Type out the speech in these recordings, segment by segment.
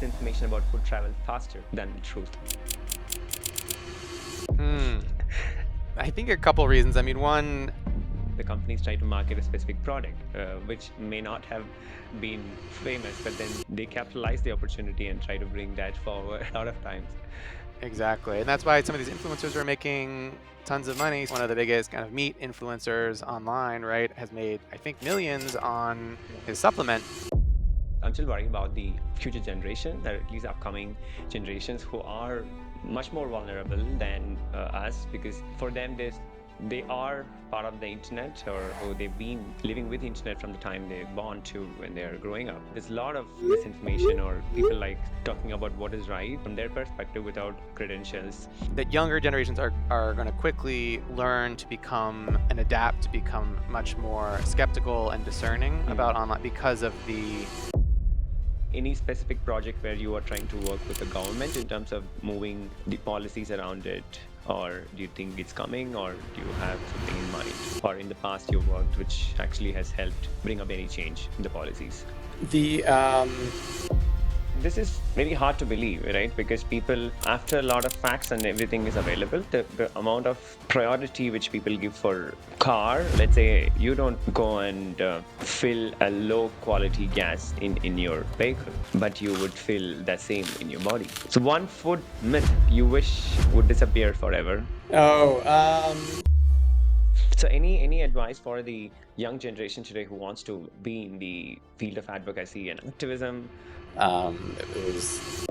misinformation about food travels faster than the truth? I think a couple reasons. I mean, one, The companies try to market a specific product, which may not have been famous, but then they capitalize the opportunity and try to bring that forward a lot of times. exactly. And that's why some of these influencers are making tons of money. One of the biggest kind of meat influencers online, right, has made, I think, millions on his supplement. I'm still worried about the future generation, or at least upcoming generations, who are much more vulnerable than us, because for them, they are part of the internet, or they've been living with the internet from the time they're born to when they're growing up. There's a lot of misinformation, or people like talking about what is right from their perspective without credentials. That younger generations are going to quickly learn to become and adapt to become much more skeptical and discerning about online because of the Any specific project where you are trying to work with the government in terms of moving the policies around it, or do you think it's coming, or do you have something in mind, or in the past you've worked which actually has helped bring up any change in the policies? the This is very hard to believe, right? Because people, after a lot of facts and everything is available, the amount of priority which people give for car, let's say you don't go and fill a low quality gas in your vehicle, but you would fill the same in your body. So one food myth you wish would disappear forever. So any advice for the young generation today who wants to be in the field of advocacy and activism? it was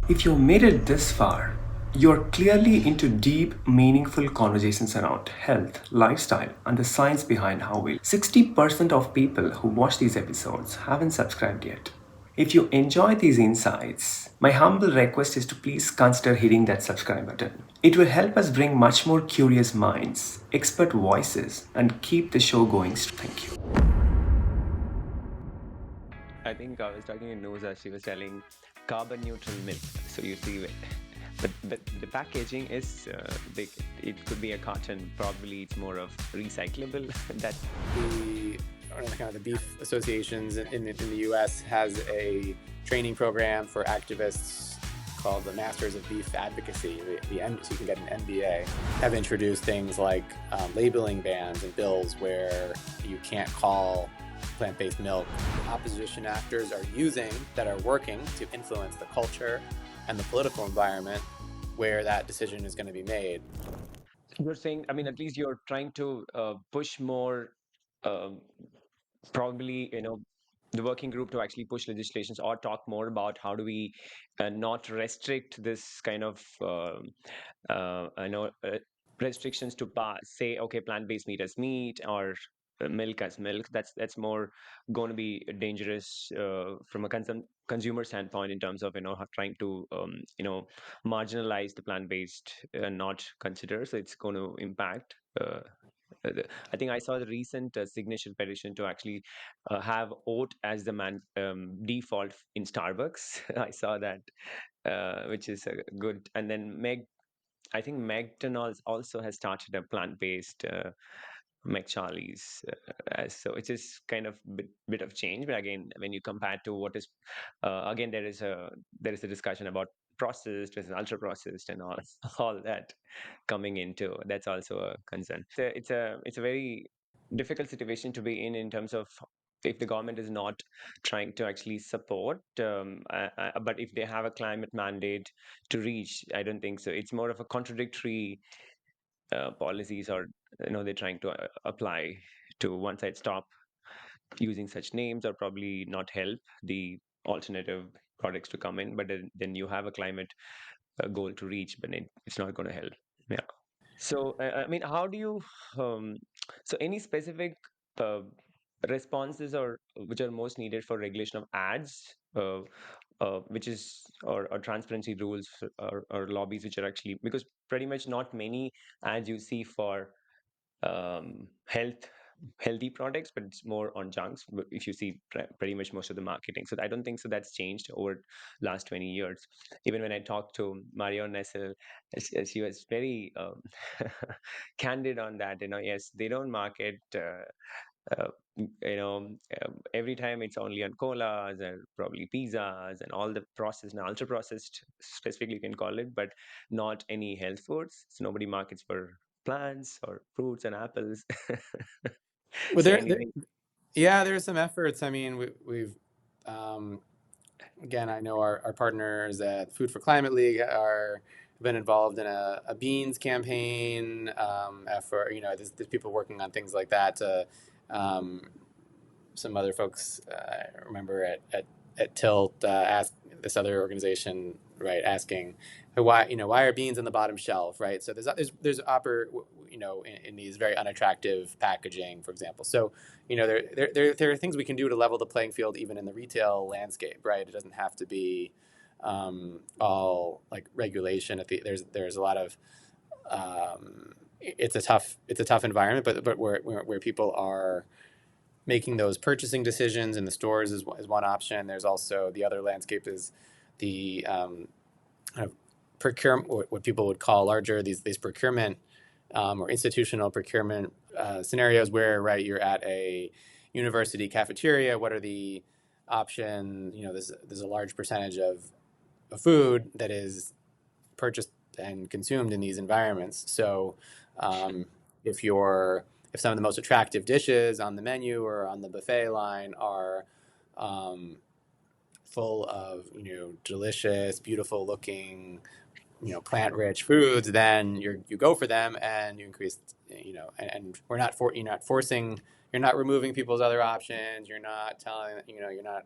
If you made it this far, you're clearly into deep, meaningful conversations around health, lifestyle, and the science behind how we live. 60% of people who watch these episodes haven't subscribed yet. If you enjoy these insights, my humble request is to please consider hitting that subscribe button. It will help us bring much more curious minds, expert voices, and keep the show going. Thank you. I think I was talking to Noosa, she was selling carbon neutral milk. So you see, but the packaging is big. It could be a carton. Probably it's more of recyclable. That's the kind of the beef associations in the U.S. has a training program for activists called the Masters of Beef Advocacy. So you can get an MBA. Have introduced things like labeling bans and bills where you can't call plant-based milk. Opposition actors are using that are working to influence the culture and the political environment where that decision is going to be made. you're saying. I mean, at least you're trying to push more. um Probably, the working group to actually push legislations or talk more about how do we not restrict this kind of I know restrictions to say, okay, plant-based meat as meat, or milk as milk. That's more going to be dangerous from a consumer standpoint, in terms of trying to marginalize the plant-based and not consider. So it's going to impact. I think I saw the recent signature petition to actually have oat as the default in Starbucks. I saw that, which is good. And then I think McDonald's also has started a plant-based McCharlie's, so it is kind of bit of change. But again, when you compare to what is, again, there is a discussion about processed versus ultra processed and all all that coming into. That's also a concern. It's a very difficult situation to be in terms of if the government is not trying to actually support, but if they have a climate mandate to reach, I don't think so. It's more of a contradictory policies, or they're trying to apply to one side, stop using such names, or probably not help the alternative products to come in, but then you have a climate goal to reach, but it's not going to help. Yeah. So I mean, how do you so any specific uh, responses, or which are most needed for regulation of ads, which is, or transparency rules, or lobbies, which are actually, because pretty much not many ads you see for healthy products, but it's more on junks. If you see pretty much most of the marketing, so I don't think so that's changed over last 20 years. Even when I talked to Mario Nessel, she was very candid on that. Yes, they don't market Every time it's only on colas and probably pizzas and all the processed and ultra processed, specifically you can call it, but not any health foods. So nobody markets for plants or fruits and apples. Well, So anything. yeah, there's some efforts. I mean, we've um, again, I know our partners at Food for Climate League are been involved in a beans campaign. For there's people working on things like that. Um, some other folks, I remember at Tilt, asked this other organization, right, asking why are beans on the bottom shelf, right? So in these very unattractive packaging, for example. So there are things we can do to level the playing field even in the retail landscape, right? It doesn't have to be all like regulation. There's a lot of it's a tough environment, but where people are making those purchasing decisions in the stores is one option. There's also the other landscape is the kind of procurement, what people would call larger these procurement or institutional procurement scenarios where, right, you're at a university cafeteria. What are the options? There's a large percentage of food that is purchased and consumed in these environments. So um, if some of the most attractive dishes on the menu or on the buffet line are full of delicious, beautiful looking plant-rich foods, then you go for them and you increase and you're not forcing, you're not removing people's other options, you're not telling you're not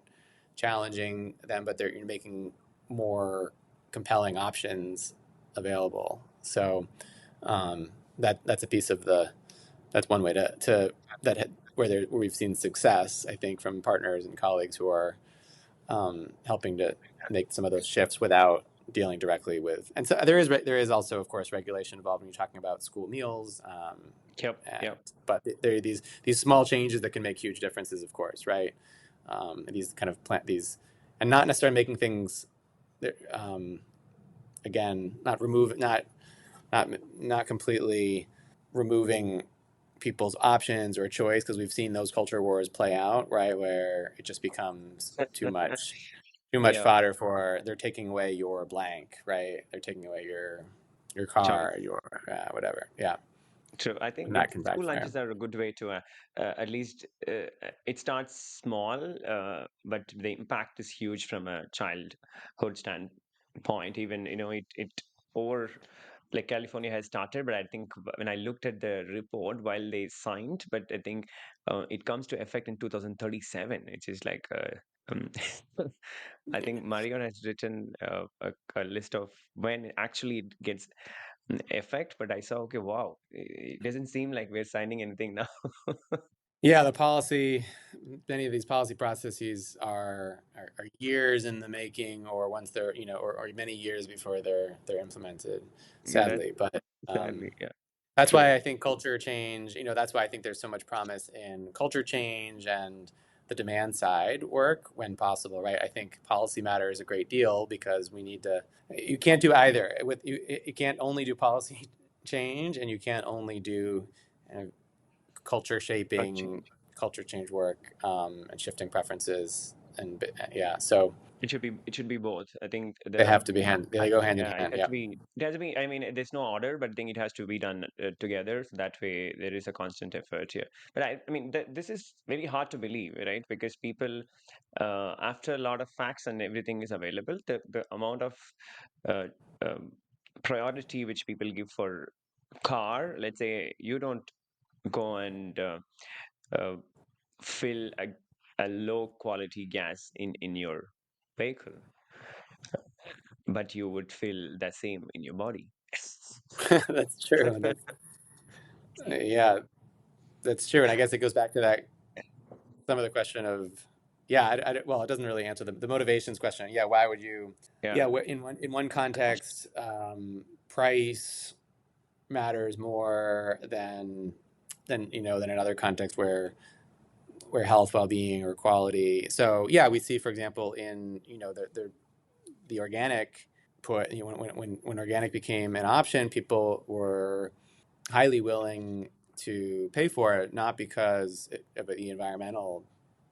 challenging them, but you're making more compelling options available. So that's a piece of that's one way where we've seen success, I think, from partners and colleagues who are helping to make some of those shifts without dealing directly with. And so there is also, of course, regulation involved when you're talking about school meals. Yep. But there are these small changes that can make huge differences, of course, right? And these kind of and not necessarily making things, again, not completely removing people's options or choice, because we've seen those culture wars play out, right, where it just becomes too much Yeah. fodder for, they're taking away your blank, right? They're taking away your car, Choice. your whatever. Yeah, True. I and think that can school backfire. lunches are a good way to, at least, it starts small, but the impact is huge from a childhood standpoint. Even, it over, like California has started, but I think when I looked at the report while they signed, but I think it comes to effect in 2037, which is like, I think Marion has written a list of when actually it gets effect, but I saw, okay, wow, it doesn't seem like we're signing anything now. Yeah, many of these policy processes are years in the making, or once they're, or many years before they're implemented, That's sadly. But sadly, yeah, that's true. why I think culture change, that's why I think there's so much promise in culture change and the demand side work when possible, right? I think policy matters a great deal because you can't do either. You can't only do policy change, and you can't only do uh, culture Not shaping, change. culture change work, and shifting preferences. And yeah, so It should be both. I think they go hand in yeah, it hand. has Yeah. to be. It has to be. I mean, there's no order, but I think it has to be done together. So that way, there is a constant effort here. But I mean, this is very hard to believe, right? Because people, after a lot of facts and everything is available, the amount of uh, um, priority which people give for car, let's say you don't go and uh, fill a low quality gas in your vehicle, but you would feel the same in your body. That's true. Yeah, that's true. And I guess it goes back to that some of the question of, yeah, well, it doesn't really answer the motivations question. Yeah, why would you? Yeah, Yeah, in one context, price matters more than another context where health, well-being, or quality. So yeah, we see, for example, in the organic put, when organic became an option, people were highly willing to pay for it, not because of the environmental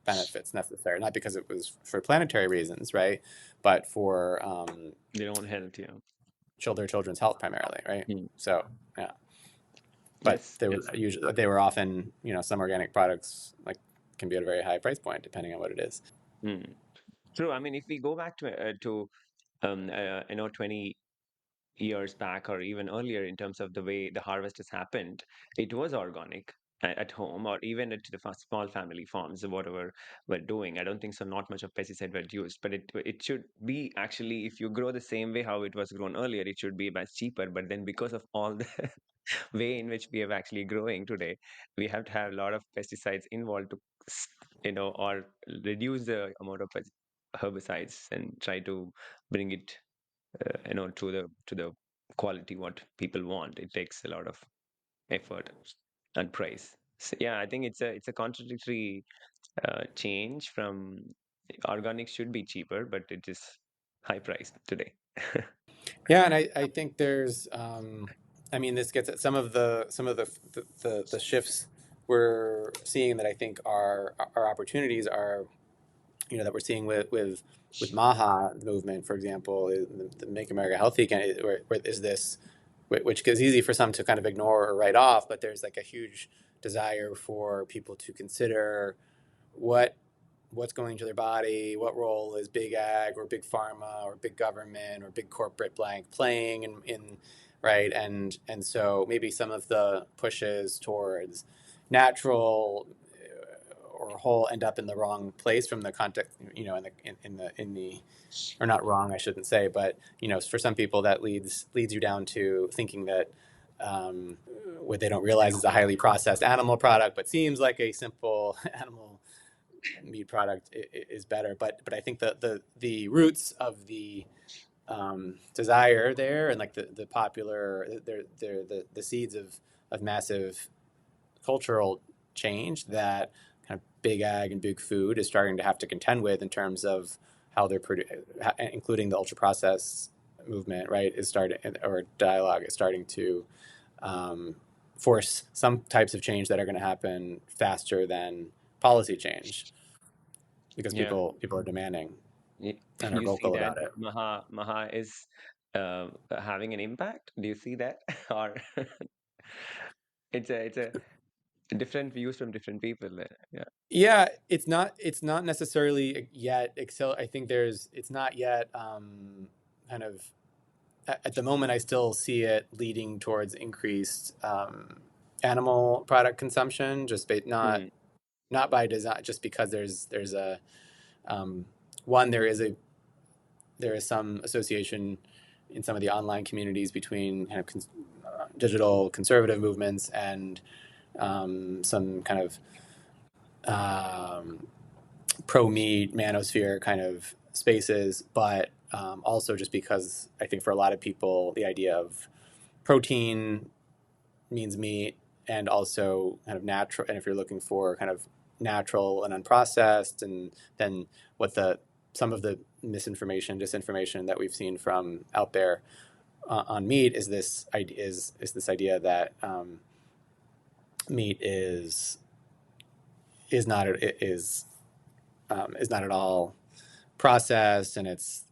benefits necessary, not because it was for planetary reasons, right? But for Their own health, yeah. children's health primarily, right? Mm. So yeah, but Yes, they were yes. usually they were often, some organic products like can be at a very high price point depending on what it is. Mm. True. I mean, if we go back to 20 years back or even earlier in terms of the way the harvest has happened, it was organic at home or even at the small family farms, whatever we're doing. I don't think so. Not much of pesticide were used, but it should be actually if you grow the same way how it was grown earlier, it should be much cheaper. But then because of all the way in which we have actually growing today, we have to have a lot of pesticides involved to or reduce the amount of herbicides and try to bring it to the quality what people want. It takes a lot of effort and price. So yeah, I think it's a contradictory change from organic should be cheaper, but it is high priced today. Yeah, and I think there's I mean, this gets at some of the shifts we're seeing that I think are opportunities are, that we're seeing with Maha movement, for example, the Make America Healthy again, where is this, which is easy for some to kind of ignore or write off, but there's like a huge desire for people to consider what what's going to their body, what role is big ag or big pharma or big government or big corporate blank playing in right, and so maybe some of the pushes towards natural or whole end up in the wrong place from the context, in the or not wrong, I shouldn't say, but for some people that leads you down to thinking that what they don't realize is a highly processed animal product, but seems like a simple animal meat product is better. But I think the roots of the desire there, and like the popular, they're the seeds of massive cultural change that kind of big ag and big food is starting to have to contend with in terms of how they're including the ultra processed movement, right, is starting, or dialogue is starting to force some types of change that are going to happen faster than policy change because Yeah, people are demanding and are you see vocal that about it. Maha is having an impact. Do you see that, or it's a different views from different people? Yeah. Yeah, it's not necessarily yet excel. I think it's not yet kind of at the moment. I still see it leading towards increased animal product consumption, just Mm, not by design, just because there's a one there is some association in some of the online communities between kind of digital conservative movements and some kind of pro meat manosphere kind of spaces, but also just because I think for a lot of people the idea of protein means meat, and also kind of natural. And if you're looking for kind of natural and unprocessed, and then what some of the misinformation, disinformation that we've seen from out there on meat is this idea that meat is not is not at all processed, and it's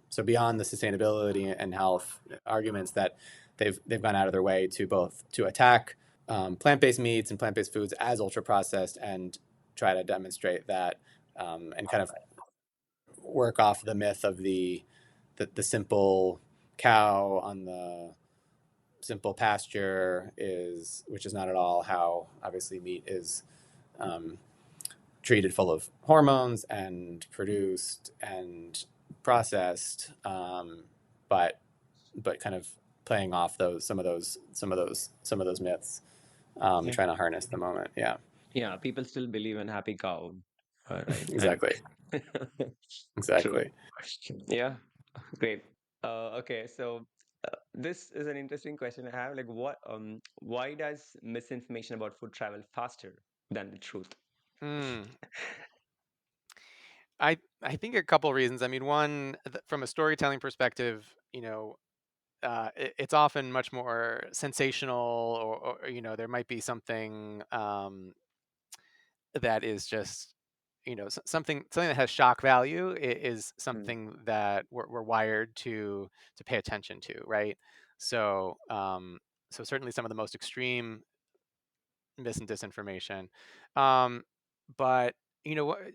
so beyond the sustainability and health arguments that they've gone out of their way to both to attack plant-based meats and plant-based foods as ultra processed, and try to demonstrate that and kind of work off the myth of the simple cow on the simple pasture which is not at all how obviously meat is um, treated, full of hormones and produced and processed, but kind of playing off some of those myths, yeah. trying to harness the moment. Yeah, Yeah, people still believe in happy cow, right? And exactly, true. exactly. Yeah, great. Okay, so this is an interesting question I have. Like, why does misinformation about food travel faster than the truth? Hmm. I think a couple reasons. I mean, one, from a storytelling perspective, it's often much more sensational, or there might be something that is just something that has shock value is Mm. something that we're wired to pay attention to, right? So so certainly some of the most extreme mis and disinformation, um, but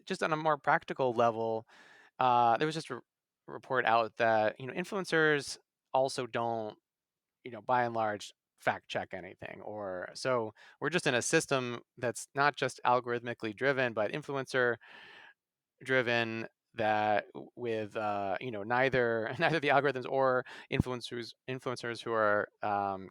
just on a more practical level, there was just a report out that influencers also don't, by and large, fact check anything. Or so we're just in a system that's not just algorithmically driven, but influencer driven, that with neither neither the algorithms or influencers who are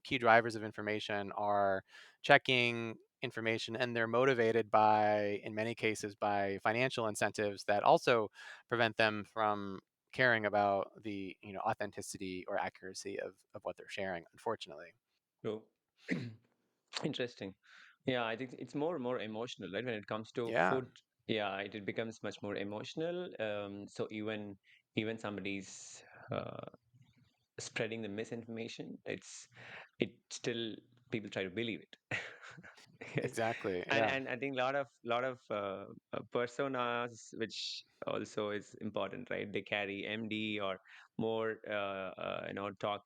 key drivers of information are checking information, and they're motivated by, in many cases, by financial incentives that also prevent them from caring about the authenticity or accuracy of what they're sharing, unfortunately. So interesting. Yeah, I think it's more and more emotional, right? When it comes to Yeah, food, yeah, it becomes much more emotional. So even somebody's spreading the misinformation, it still people try to believe it. Yes, exactly. and Yeah, and I think a lot of personas, which also is important, right? They carry MD or more, talk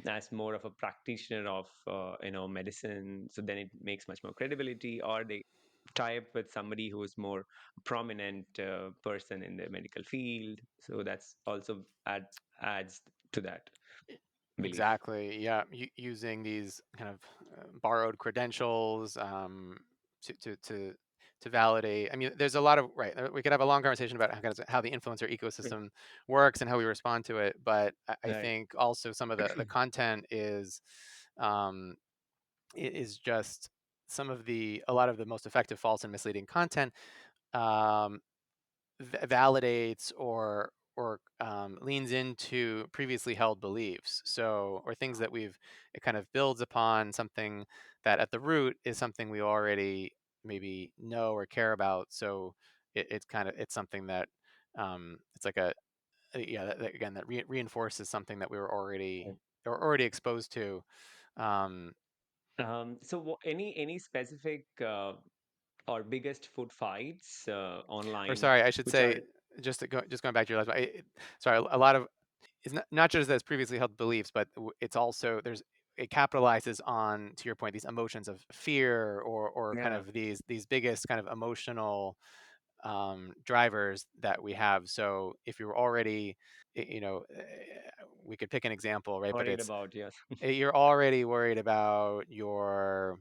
as more of a practitioner of medicine, so then it makes much more credibility, or they tie up with somebody who is more prominent person in the medical field, so that's also adds to that belief. exactly. Yeah, using these kind of borrowed credentials, to, to to to validate. I mean, there's a lot of, right. We could have a long conversation about how the influencer Mm. ecosystem works and how we respond to it, but I Right. think also some of the content um, is just a lot of the most effective false and misleading content. Um, validates or leans into previously held beliefs, so, or things that it kind of builds upon something that at the root is something we already maybe know or care about. So it's something that it's like yeah, again, that reinforces something that we were already Right. or already exposed to. um, So any specific or biggest food fights or online sorry, I should which are say, just going back to your last one, sorry, a lot of it's not just as previously held beliefs, but it's also it capitalizes on, to your point, these emotions of fear, or kind yeah of these biggest kind of emotional drivers that we have. So if you're already, we could pick an example, right? But worried it's about, yes. you're already worried about your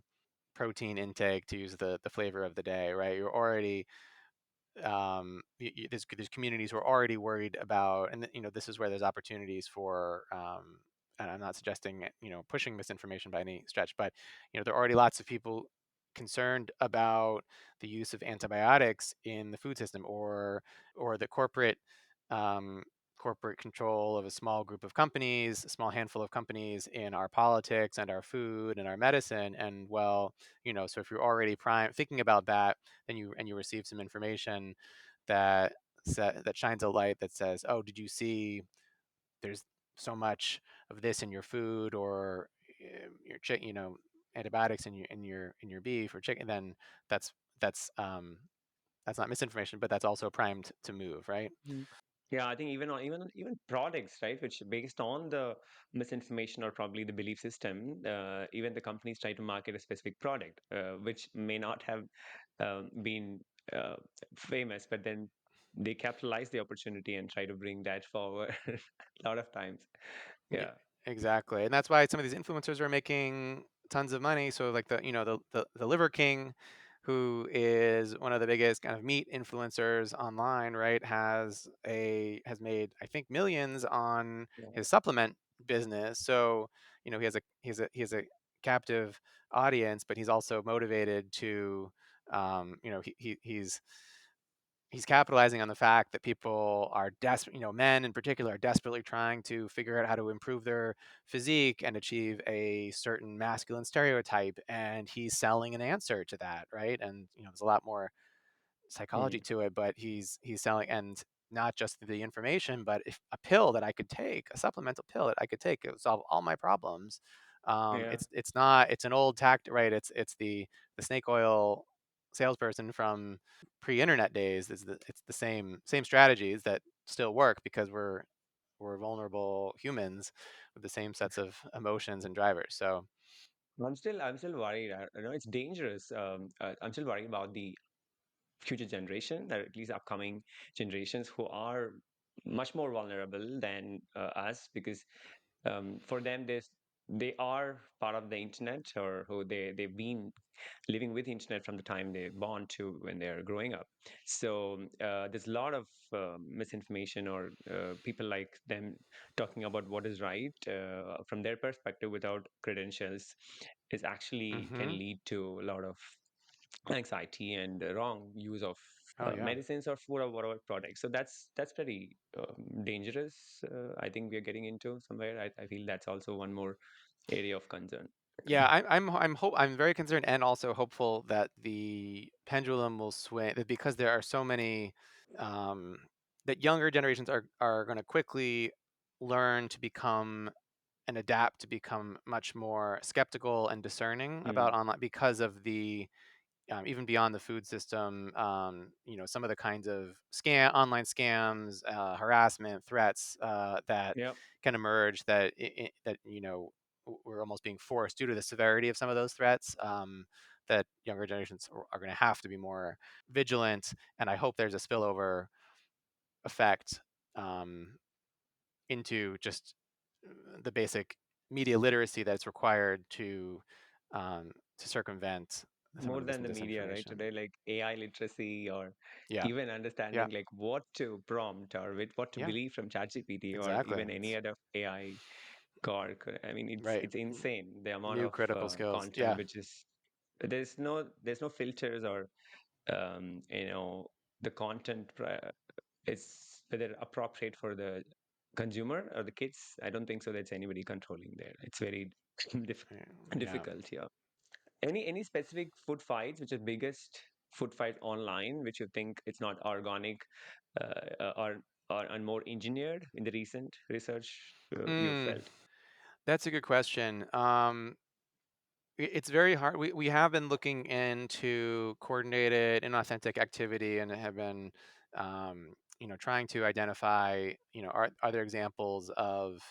protein intake, to use the flavor of the day, right? You're already there's communities who are already worried about, and this is where there's opportunities for, and I'm not suggesting pushing misinformation by any stretch, but there are already lots of people concerned about the use of antibiotics in the food system, or the um, corporate control of a small group of companies, a small handful of companies, in our politics and our food and our medicine. And well, so if you're already thinking about that, then you receive some information that that shines a light that says, "Oh, did you see? There's so much of this in your food, or your antibiotics in your beef or chicken." Then that's that's um, that's not misinformation, but that's also primed to move, right? Mm. Yeah, I think even products, right, which based on the misinformation or probably the belief system, even the companies try to market a specific product, which may not have been uh, famous, but then they capitalize the opportunity and try to bring that forward a lot of times. Yeah, Yeah. exactly. And that's why some of these influencers are making tons of money. So like the Liver King, who is one of the biggest kind of meat influencers online, right, has made, I think, millions on Yeah. his supplement business. So, he has a captive audience, but he's also motivated to, he's capitalizing on the fact that people are desperate, men in particular are desperately trying to figure out how to improve their physique and achieve a certain masculine stereotype. And he's selling an answer to that, right? And, there's a lot more psychology Mm. to it, but he's selling. And not just the information, but if a pill that I could take, a supplemental pill that I could take, it would solve all my problems. Yeah. It's not, it's an old tactic, right? It's the snake oil salesperson from pre-internet days. It's the same strategies that still work because we're vulnerable humans with the same sets of emotions and drivers. So I'm still worried. I know it's dangerous. I'm still worried about the future generation, or at least upcoming generations, who are much more vulnerable than us, because for them, they are part of the internet, or who they've been living with internet from the time they're born to when they're growing up. So there's a lot of misinformation, or people like them talking about what is right from their perspective without credentials, is actually can hmm lead to a lot of anxiety and wrong use of oh yeah. medicines or food or whatever products. So that's very dangerous. I think we are getting into somewhere. I feel that's also one more area of concern. Yeah, I'm very concerned and also hopeful that the pendulum will swing, that because there are so many, um, that younger generations are going to quickly learn to become and adapt to become much more skeptical and discerning Mm. about online because of the, even beyond the food system, some of the kinds of online scams, harassment, threats that Yeah. can emerge, that that we're almost being forced due to the severity of some of those threats. That younger generations are going to have to be more vigilant, and I hope there's a spillover effect, um, into just the basic media literacy that's required to circumvent some of More the than the media, right? misinformation. Today, like AI literacy, or Yeah, even yeah, understanding like what to prompt or with what to yeah, believe from ChatGPT or exactly. even any It's other AI car. I mean, right. it's insane the amount New of critical skills. content Yeah. which is there's no filters, or um, you know the content is whether appropriate for the consumer or the kids. I don't think so. That's anybody controlling there. It's very diff- Yeah. difficult here. Any specific food fights, which is biggest food fight online, which you think it's not organic, or and more engineered in the recent research you Mm, felt? that's a good question. It's very hard. We have been looking into coordinated inauthentic activity and have been, trying to identify, are there examples of,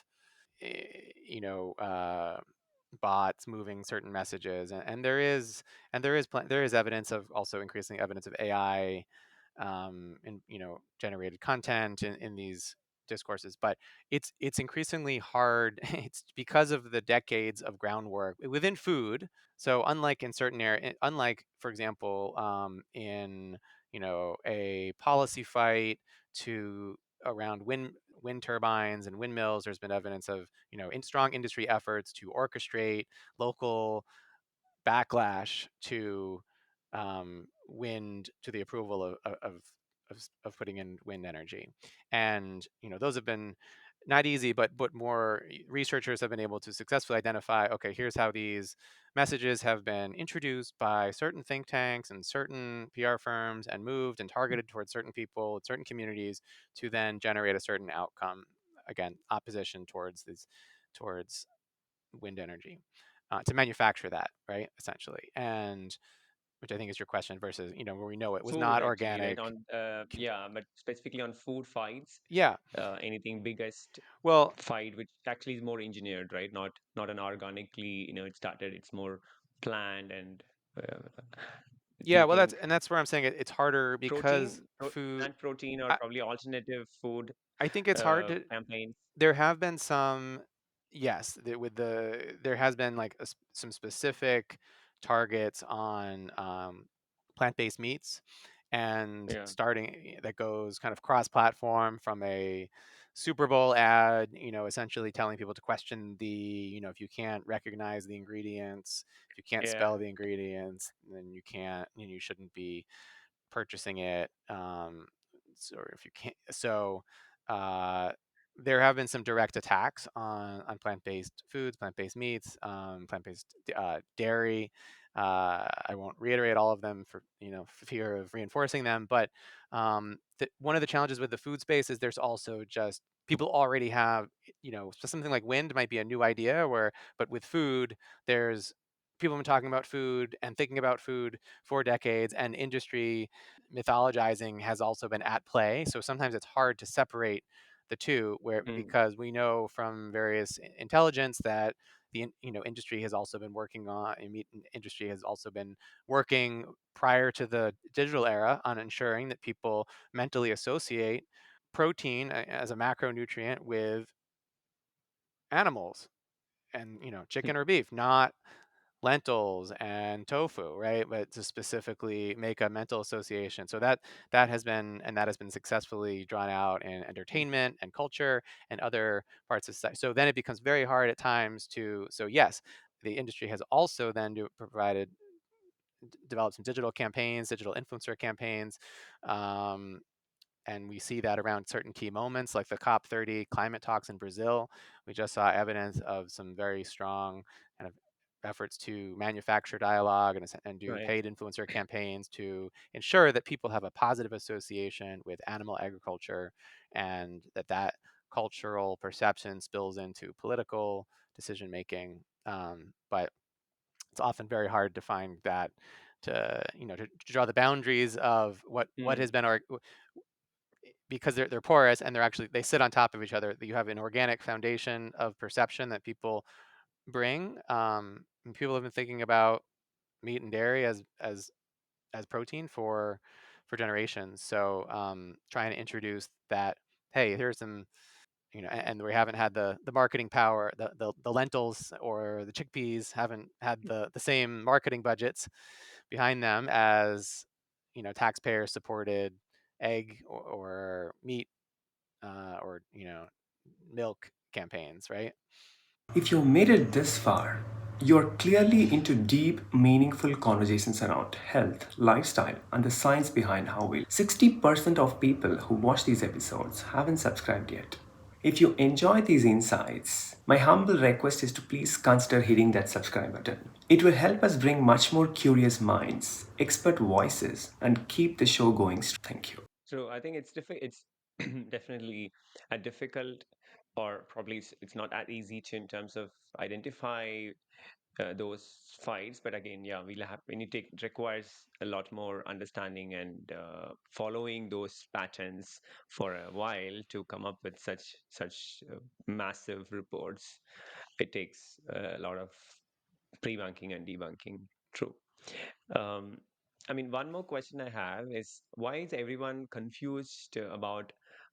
bots moving certain messages, and there is evidence of, also increasing evidence of AI, and generated content in these discourses, but it's increasingly hard. It's because of the decades of groundwork within food. So unlike in certain area, unlike, for example, in a policy fight to around wind turbines and windmills, there's been evidence of strong industry efforts to orchestrate local backlash to wind, to the approval of putting in wind energy. And those have been not easy, but more researchers have been able to successfully identify, okay, here's how these messages have been introduced by certain think tanks and certain PR firms and moved and targeted towards certain people, certain communities, to then generate a certain outcome. Again, opposition towards wind energy, to manufacture that, right? Essentially. And which I think is your question, versus, where we know it was Food, not actually, right? organic. On yeah, but specifically on food fights, Yeah. anything biggest Well, fight which actually is more engineered, right? Not an organically, it started. It's more planned and uh, yeah, well, eating that's where I'm saying it's harder because food. plant protein, or I, probably alternative food I think it's hard to. campaigns. There have been some, yes, there has been like some specific targets on, plant-based meats, and Yeah, starting that goes kind of cross-platform, from a Super Bowl ad, essentially telling people to question the, if you can't recognize the ingredients, if you can't yeah. spell the ingredients, then you can't, you shouldn't be purchasing it. Or if you can't, so uh, there have been some direct attacks on plant-based foods, plant-based meats, plant-based dairy. I won't reiterate all of them for fear of reinforcing them, but one of the challenges with the food space is there's also just people already have so something like wind might be a new idea but with food there's people have been talking about food and thinking about food for decades, and industry mythologizing has also been at play. So sometimes it's hard to separate the two, where Mm, because we know from various intelligence that the industry has also been working on meat industry has also been working prior to the digital era on ensuring that people mentally associate protein as a macronutrient with animals and mm, chicken or beef, not lentils and tofu, right? But to specifically make a mental association. So that has been successfully drawn out in entertainment and culture and other parts of society. So then it becomes very hard at times to. So yes, the industry has also then provided developed some digital campaigns, digital influencer campaigns, um, and we see that around certain key moments like the COP30 climate talks in Brazil. We just saw evidence of some very strong kind of efforts to manufacture dialogue and do right. paid influencer campaigns to ensure that people have a positive association with animal agriculture, and that cultural perception spills into political decision making. But it's often very hard to find that to draw the boundaries of what Mm, has been our because they're porous and they sit on top of each other. You have an organic foundation of perception that people bring. And people have been thinking about meat and dairy as protein for generations. So trying to introduce that, hey, here's some and we haven't had the marketing power. The lentils or the chickpeas haven't had the same marketing budgets behind them as taxpayer supported egg or meat or milk campaigns, right? If you made it this far, you're clearly into deep, meaningful conversations around health, lifestyle, and the science behind how we. 60% of people who watch these episodes haven't subscribed yet. If you enjoy these insights, my humble request is to please consider hitting that subscribe button. It will help us bring much more curious minds, expert voices, and keep the show going. Thank you. so I think it's it's definitely a difficult, or probably it's not that easy to in terms of identify those fights. But again, yeah, we'll have when you take it requires a lot more understanding and following those patterns for a while to come up with such massive reports. It takes a lot of pre-bunking and debunking. True. Um, I mean, one more question I have is why is everyone confused about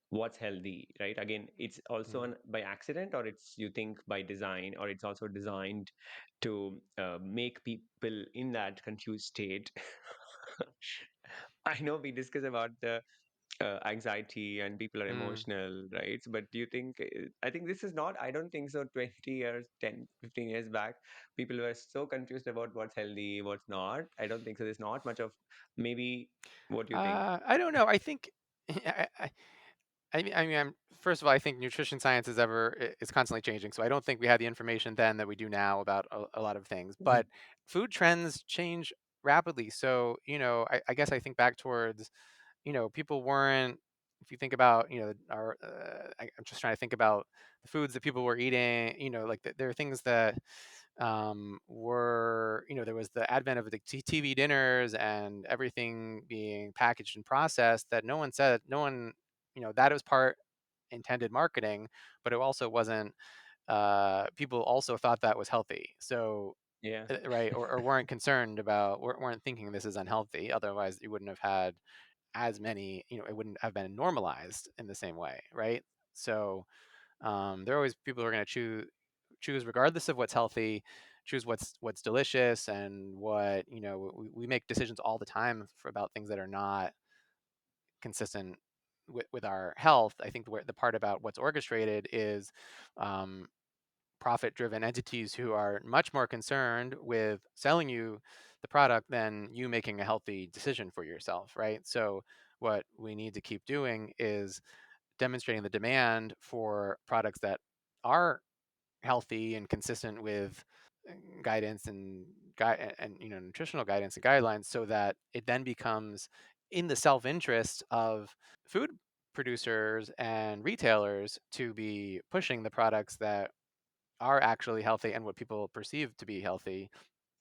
what's healthy, right? Again, it's also Mm. by accident, or it's you think by design, or it's also designed to make people in that confused state. I know we discuss about the anxiety and people are Mm. emotional, right? But do you think, I think this is not, I don't think so. 20 years, 10, 15 years back, people were so confused about what's healthy, what's not. I don't think so. There's not much of maybe what do you think? I don't know. I think I, I mean, first of all, I think nutrition science is constantly changing. So I don't think we had the information then that we do now about a lot of things. Mhm. But food trends change rapidly. So I guess I think back towards people weren't. If you think about I'm just trying to think about the foods that people were eating. Like there are things that were there was the advent of the TV dinners and everything being packaged and processed that no one that was part intended marketing, but it also wasn't. People also thought that was healthy. So Yeah. right, or weren't concerned about weren't thinking this is unhealthy. Otherwise, you wouldn't have had as many. It wouldn't have been normalized in the same way, right? So there are always people who are going to choose regardless of what's healthy, choose what's delicious, and what we make decisions all the time about things that are not consistent with our health. I think the part about what's orchestrated is um, profit driven entities who are much more concerned with selling you the product than you making a healthy decision for yourself, right? So what we need to keep doing is demonstrating the demand for products that are healthy and consistent with guidance and nutritional guidance and guidelines, so that it then becomes in the self-interest of food producers and retailers to be pushing the products that are actually healthy and what people perceive to be healthy,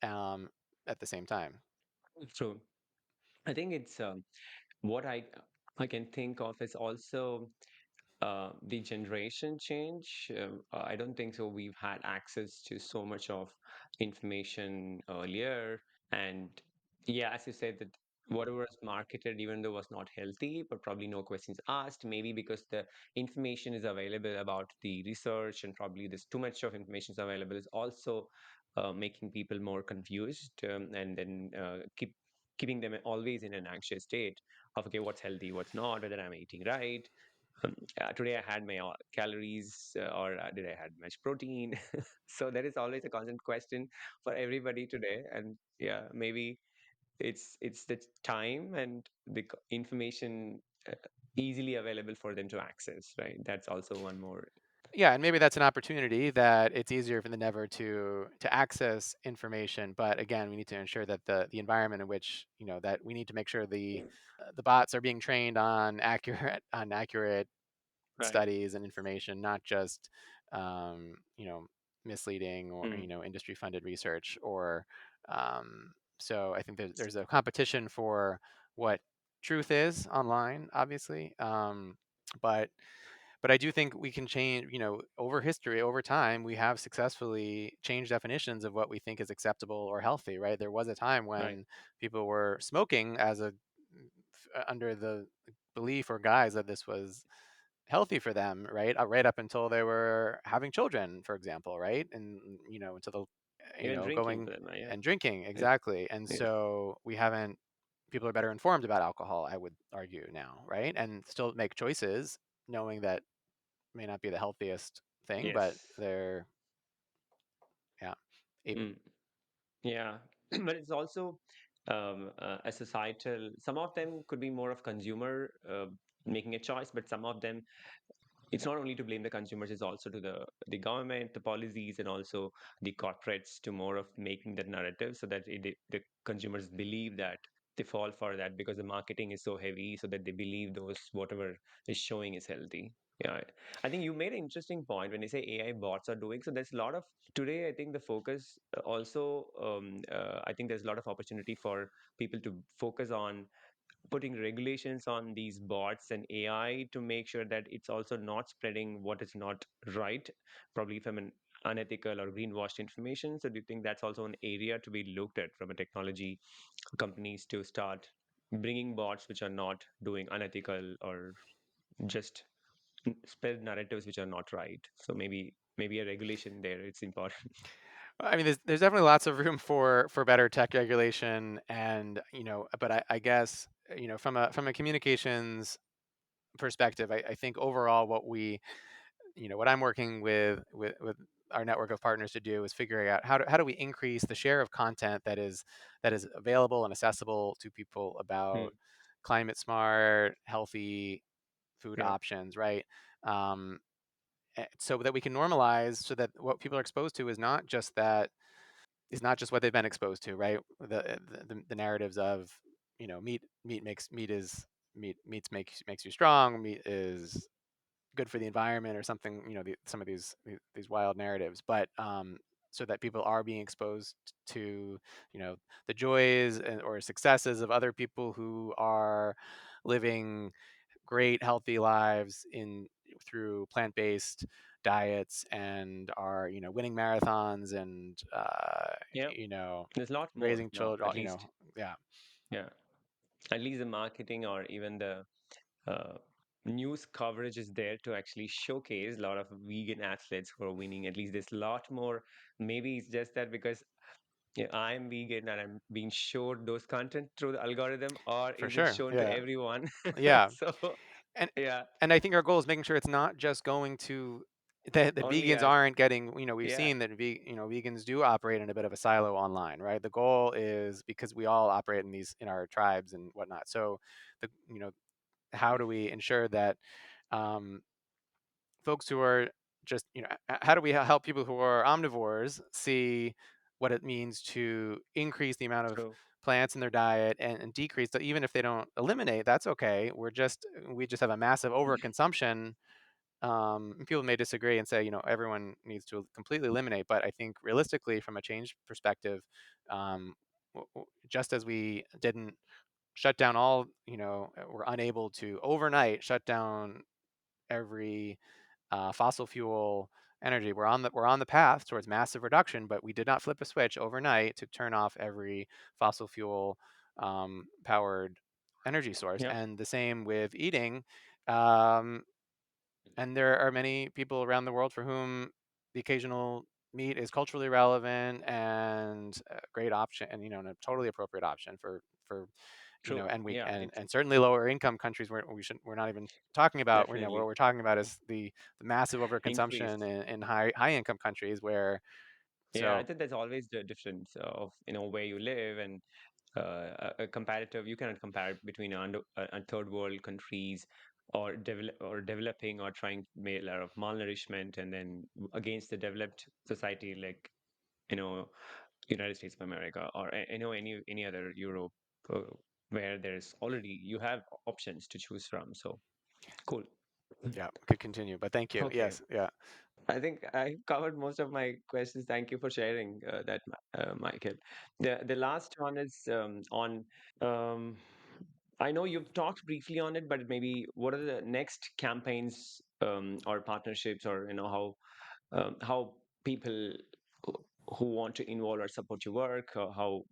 um, at the same time. True. I think it's what I can think of is also the generation change. I don't think so. We've had access to so much of information earlier, and yeah, as you said, that whatever was marketed, even though was not healthy, but probably no questions asked. Maybe because the information is available about the research, and probably there's too much of information is available, is also making people more confused, and then keeping them always in an anxious state of, okay, what's healthy, what's not, whether I'm eating right. Today I had my calories, or did I had much protein? So there is always a constant question for everybody today, and yeah, maybe it's the time and the information easily available for them to access, right? That's also one more. Yeah, and maybe that's an opportunity that it's easier than ever to access information. But again, we need to ensure that the environment in which, that we need to make sure the bots are being trained on accurate Right. studies and information, not just misleading or Mm, industry funded research. Or so I think there's a competition for what truth is online, obviously. But I do think we can change, over history, over time, we have successfully changed definitions of what we think is acceptable or healthy, right? There was a time right. when people were smoking under the belief or guise that this was healthy for them, right? Right up until they were having children, for example, right? And, until Even drinking going for them, yeah. and drinking, Yeah. exactly. And Yeah. so people are better informed about alcohol, I would argue now, right? And still make choices knowing that may not be the healthiest thing, but Yes. they're, yeah. Mm. Yeah, but it's also a societal. Some of them could be more of consumer making a choice, but some of them, it's not only to blame the consumers, it's also to the government, the policies, and also the corporates to more of making that narrative so that the consumers believe that, they fall for that because the marketing is so heavy, so that they believe those whatever is showing is healthy. Yeah, I think you made an interesting point when you say AI bots are doing. So there's a lot of today. I think the focus also. I think there's a lot of opportunity for people to focus on putting regulations on these bots and AI to make sure that it's also not spreading what is not right, probably from an unethical or greenwashed information. So, do you think that's also an area to be looked at from a technology companies to start bringing bots which are not doing unethical or just spread narratives which are not right? So maybe a regulation there. It's important. I mean, there's definitely lots of room for better tech regulation, and but I guess from a communications perspective, I think overall what I'm working with our network of partners to do is figuring out how do we increase the share of content that is available and accessible to people about Hmm. climate smart, healthy food Yeah. options, right? Um, so that we can normalize, so that what people are exposed to is not just what they've been exposed to, right? The narratives of meats makes you strong, meat is good for the environment or something, some of these wild narratives. But so that people are being exposed to the joys or successes of other people who are living great healthy lives in through plant-based diets, and are winning marathons, and Yeah. There's a lot more raising now, children, at least. yeah, Yeah. At least the marketing or even the uh, news coverage is there to actually showcase a lot of vegan athletes who are winning. At least there's a lot more. Maybe it's just that because, yeah, I'm vegan and I'm being showed those content through the algorithm, or for is it sure, shown to yeah, everyone? yeah. So and yeah, and I think our goal is making sure it's not just going to that only vegans us. aren't getting, we've Yeah, seen that vegans do operate in a bit of a silo online, right? The goal is, because we all operate in our tribes and whatnot. So the how do we ensure that um, folks who are just how do we help people who are omnivores see what it means to increase the amount of True. plants in their diet and decrease. So even if they don't eliminate, that's okay. We just have a massive overconsumption. People may disagree and say, everyone needs to completely eliminate, but I think realistically, from a change perspective, just as we didn't shut down all, we're unable to overnight shut down every fossil fuel energy. We're on the path towards massive reduction, but we did not flip a switch overnight to turn off every fossil fuel powered energy source. Yeah. And the same with eating. Um, and there are many people around the world for whom the occasional meat is culturally relevant and a great option, and and a totally appropriate option for True. and we Yeah. and certainly lower income countries where we're not even talking about. What Definitely we're talking about is the massive overconsumption increase. in high income countries where. Yeah, I So think there's always the difference of where you live and a comparative. You cannot compare between third world countries or developing or trying to make a lot of malnourishment, and then against the developed society like you know United States of America or any other Europe, uh, where there's already you have options to choose from. So cool. yeah, could continue, but thank you. Okay. Yes, yeah. I think I covered most of my questions. Thank you for sharing that, Michael. The last one is on. Um, I know you've talked briefly on it, but maybe what are the next campaigns or partnerships, or how people who who want to involve or support your work, or how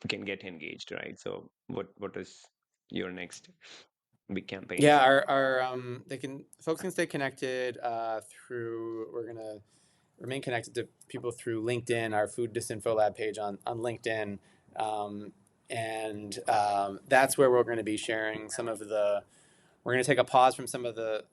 can get engaged, right? So, what is your next big campaign? Yeah, our folks can stay connected through. We're gonna remain connected to people through LinkedIn, our Food Disinfo Lab page on LinkedIn, and that's where we're going to be sharing some of the. We're going to take a pause from some of the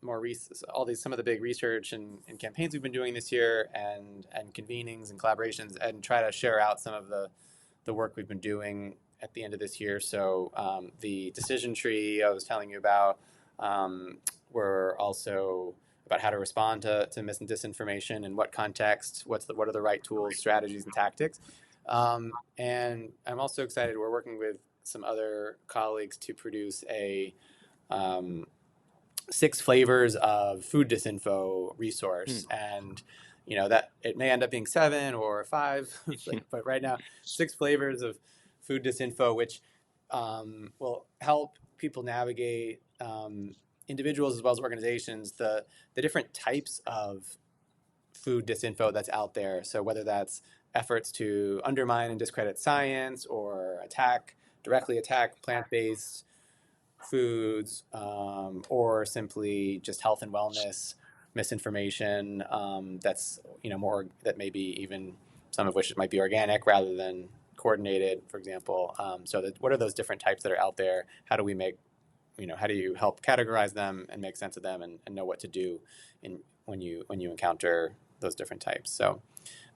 some of the big research and campaigns we've been doing this year, and convenings and collaborations, and try to share out some of the work we've been doing at the end of this year. So the decision tree I was telling you about, we're also about how to respond to mis and disinformation, in what context, what are the right tools, strategies, and tactics. And I'm also excited. We're working with some other colleagues to produce a 6 flavors of food disinfo resource, and that it may end up being 7 or 5, but right now 6 flavors of food disinfo, which will help people navigate, individuals as well as organizations, the different types of food disinfo that's out there. So whether that's efforts to undermine and discredit science, or directly attack plant-based foods, or simply just health and wellness misinformation, that's more, that maybe even some of which might be organic rather than coordinated, for example. What are those different types that are out there? How do we make, how do you help categorize them and make sense of them, and know what to do when you encounter those different types? So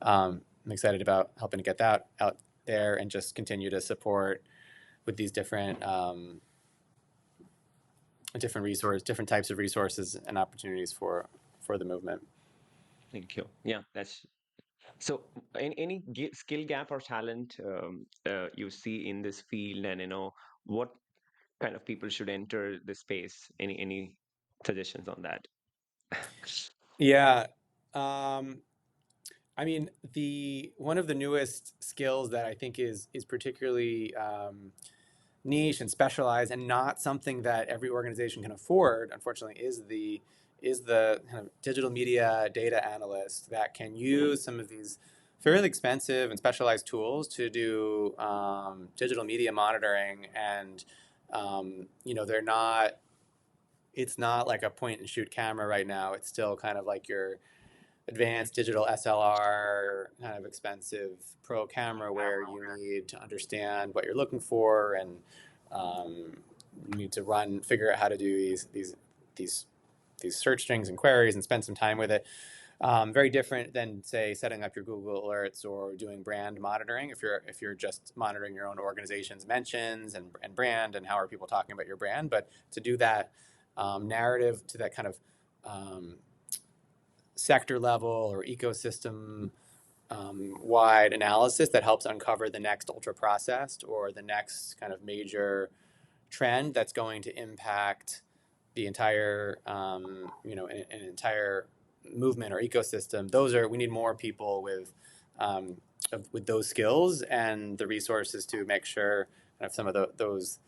I'm excited about helping to get that out there and just continue to support with these different different types of resources and opportunities for the movement. Thank you. Yeah, that's so. Any skill gap or talent you see in this field, and what kind of people should enter the space? Any suggestions on that? Yeah. Um, I mean, the one of the newest skills that I think is particularly niche and specialized, and not something that every organization can afford, unfortunately, is the kind of digital media data analyst that can use some of these fairly expensive and specialized tools to do digital media monitoring. And they're not. It's not like a point and shoot camera right now. It's still kind of like your advanced digital SLR, kind of expensive pro camera, where you need to understand what you're looking for, and you need to figure out how to do these search strings and queries and spend some time with it. Very different than, say, setting up your Google alerts or doing brand monitoring. If you're just monitoring your own organization's mentions and brand, and how are people talking about your brand, but to do that narrative to that kind of sector level or ecosystem wide analysis that helps uncover the next ultra processed or the next kind of major trend that's going to impact the entire an entire movement or ecosystem. We need more people with those skills and the resources to make sure kind of some of those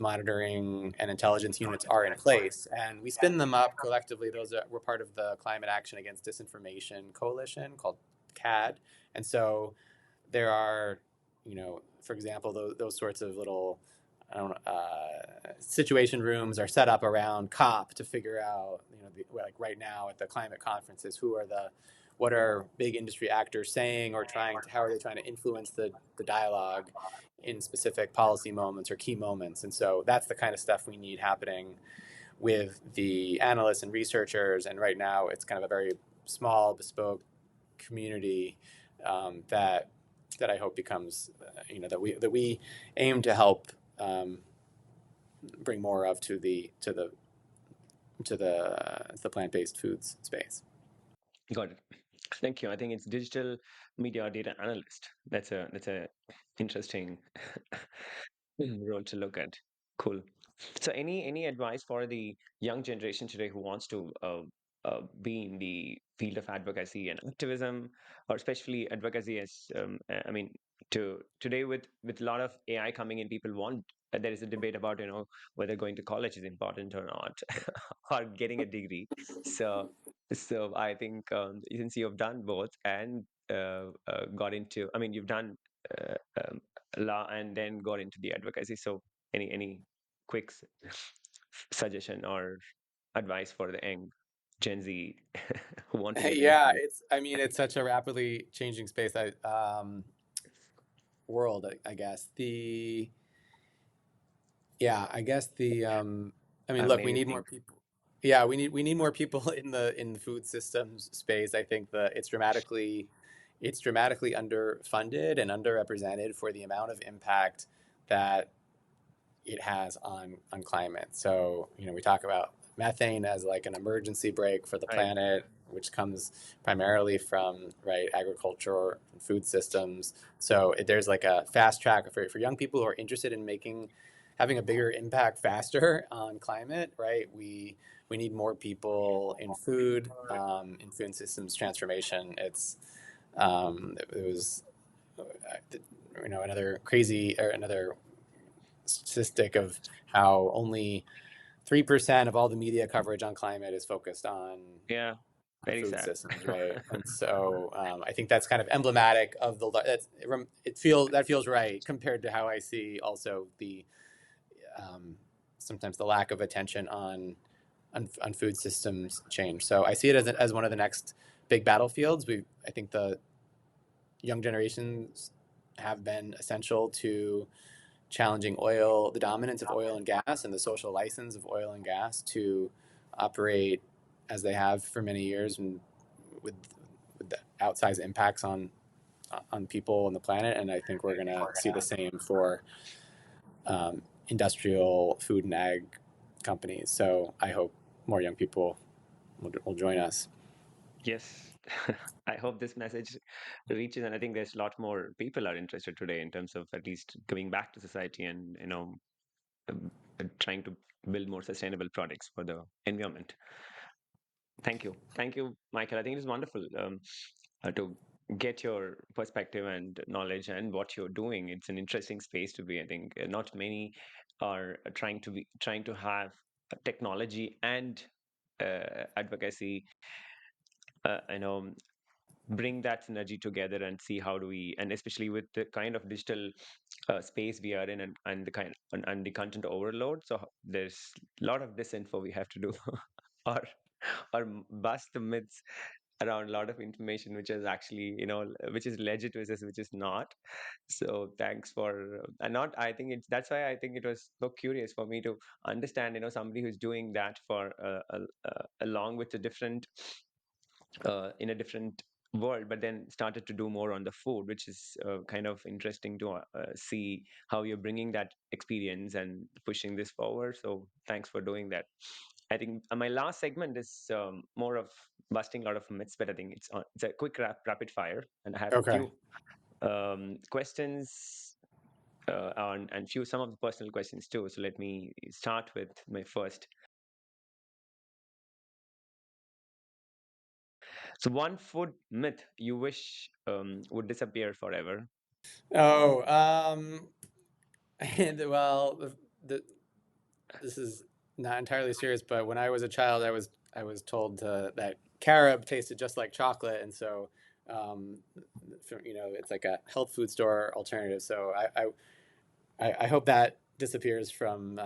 monitoring and intelligence units are in place, and we spin them up collectively. We're part of the Climate Action Against Disinformation Coalition called CAD, and so there are, for example, those sorts of little, I don't know, situation rooms are set up around COP to figure out, like right now at the climate conferences, what are big industry actors saying or how are they trying to influence the dialogue in specific policy moments or key moments. And so that's the kind of stuff we need happening with the analysts and researchers. And right now it's kind of a very small, bespoke community that I hope becomes, that we aim to help bring more of to the plant-based foods space. Got it. Thank you. I think it's digital media data analyst. That's a interesting role to look at. Cool. So, any advice for the young generation today who wants to be in the field of advocacy and activism, or especially advocacy as I mean, to today with a lot of AI coming in, people want there is a debate about whether going to college is important or not, or getting a degree. So, I think since you have done both and got into, I mean, you've done uh, um, law and then got into the advocacy. So any quick suggestion or advice for the young Gen Z who want to get into Yeah, this? it's such a rapidly changing space. World, I guess. I guess I'm an look, we area need more think. people. Yeah, we need more people in the food systems space. I think it's dramatically underfunded and underrepresented for the amount of impact that it has on climate. So, we talk about methane as like an emergency brake for the Right. planet, which comes primarily from, right, agriculture or food systems. So there's like a fast track for young people who are interested in having a bigger impact faster on climate, right? We need more people in food systems transformation. It was another crazy or another statistic of how only 3% of all the media coverage on climate is focused Yeah. on Very food sad. systems, right? And so I think that's kind of emblematic of that feels right compared to how I see also the sometimes the lack of attention on food systems change. So I see it as one of the next big battlefields. I think the young generations have been essential to challenging the dominance of oil and gas and the social license of oil and gas to operate as they have for many years, and with the outsized impacts on people and the planet. And I think we're going to see the same for industrial food and ag companies. So I hope more young people will join us. Yes. I hope this message reaches, and I think there's a lot more people are interested today in terms of at least giving back to society and um, trying to build more sustainable products for the environment. Thank you, Michael. I think it is wonderful to get your perspective and knowledge and what you're doing. It's an interesting space to be. I think not many are trying to have technology and advocacy. Uh, you know, bring that synergy together and see how do we, and especially with the kind of digital space we are in, and the and the content overload. So there's a lot of disinfo we have to do, or bust the myths around a lot of information which is actually which is legit versus which is not. So thanks for and not I think it's that's why I think it was so curious for me to understand somebody who's doing that for along with a different in a different world, but then started to do more on the food, which is kind of interesting to see how you're bringing that experience and pushing this forward. So thanks for doing that. I think my last segment is more of busting a lot of myths, but I think it's a quick rapid fire, and I have Okay. few questions and few some of the personal questions too. So let me start with my first. So one food myth you wish would disappear forever. Oh, and, well, the, this is not entirely serious, but when I was a child, I was told that carob tasted just like chocolate, and so it's like a health food store alternative. So I hope that disappears from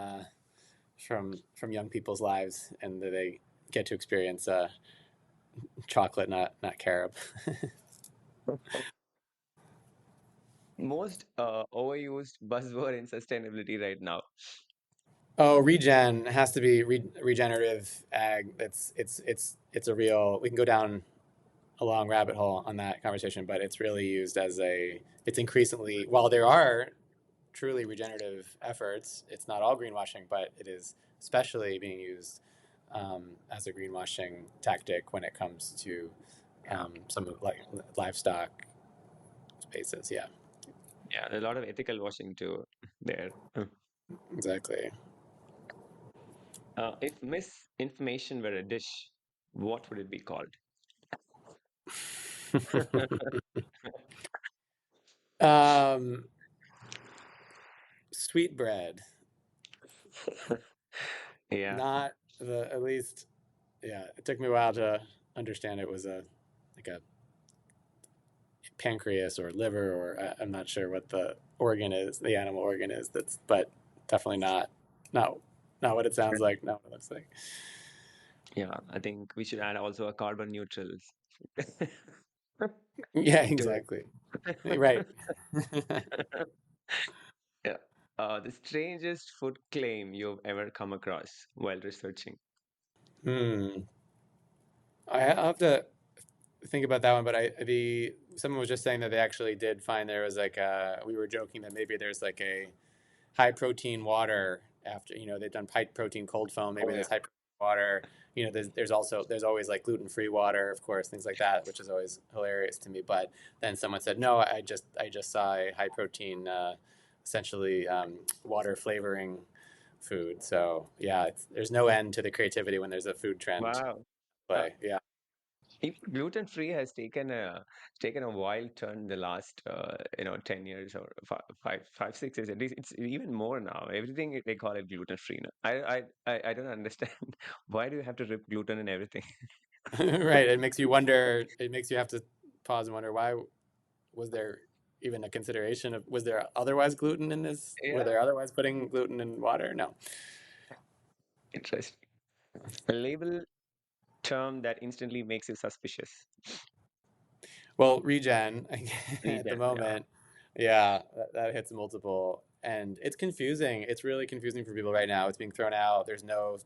young people's lives, and that they get to experience chocolate, not carob. Most overused buzzword in sustainability right now. Oh, regen has to be regenerative ag. It's a real. We can go down a long rabbit hole on that conversation, but it's really used as a. It's increasingly, while there are truly regenerative efforts, it's not all greenwashing, but it is especially being used as a greenwashing tactic when it comes to Yeah, some like livestock spaces. Yeah, yeah, a lot of ethical washing too there. exactly. If misinformation were a dish, what would it be called? um, Sweet bread, Yeah, not the at least. Yeah, it took me a while to understand it was a like a pancreas or liver, or I'm not sure what the organ is, the animal organ is. That's but definitely not not what it sounds like, not what it looks like. yeah. I think we should add also a carbon neutral Yeah, to exactly. Right. yeah. The strangest food claim you've ever come across while researching. Hmm. I'll have to think about that one, but I the someone was just saying that they actually did find there was like we were joking that maybe there's like a high protein water after they've done high protein cold foam. Maybe Oh yeah. there's high protein water. There's always like gluten free water, of course, things like that, which is always hilarious to me. But then someone said, no, I just saw a high protein, essentially water flavoring food. So yeah, there's no end to the creativity when there's a food trend Wow. Uh, play. Yeah. Even gluten free has taken a wild turn the last 10 years or 5 6 years. At least it's even more now. Everything they call it gluten free now. I don't understand why do you have to rip gluten in everything? Right. It makes you wonder. It makes you have to pause and wonder, why was there even a consideration of, was there otherwise gluten in this? Were Yeah, they otherwise putting gluten in water? No. interesting. A label term that instantly makes you suspicious. Well, regen at the Regen, yeah. moment, yeah, that hits multiple, and it's confusing. It's really confusing for people right now. It's being thrown out. There's no,